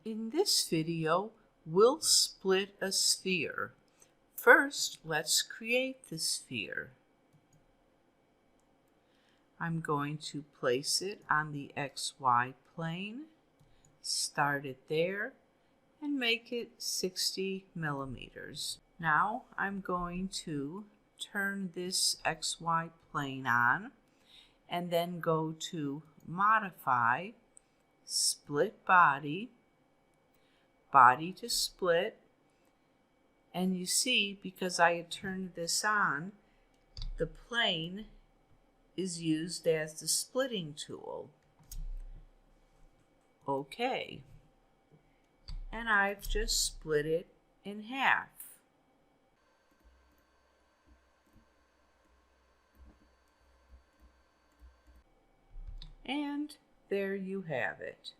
In this video, we'll split a sphere. First, let's create the sphere. I'm going to place it on the XY plane, start it there, and make it 60 millimeters. Now I'm going to turn this XY plane on and then go to Modify, Split Body, Body to Split, and you see, because I had turned this on, the plane is used as the splitting tool. Okay, and I've just split it in half. And there you have it.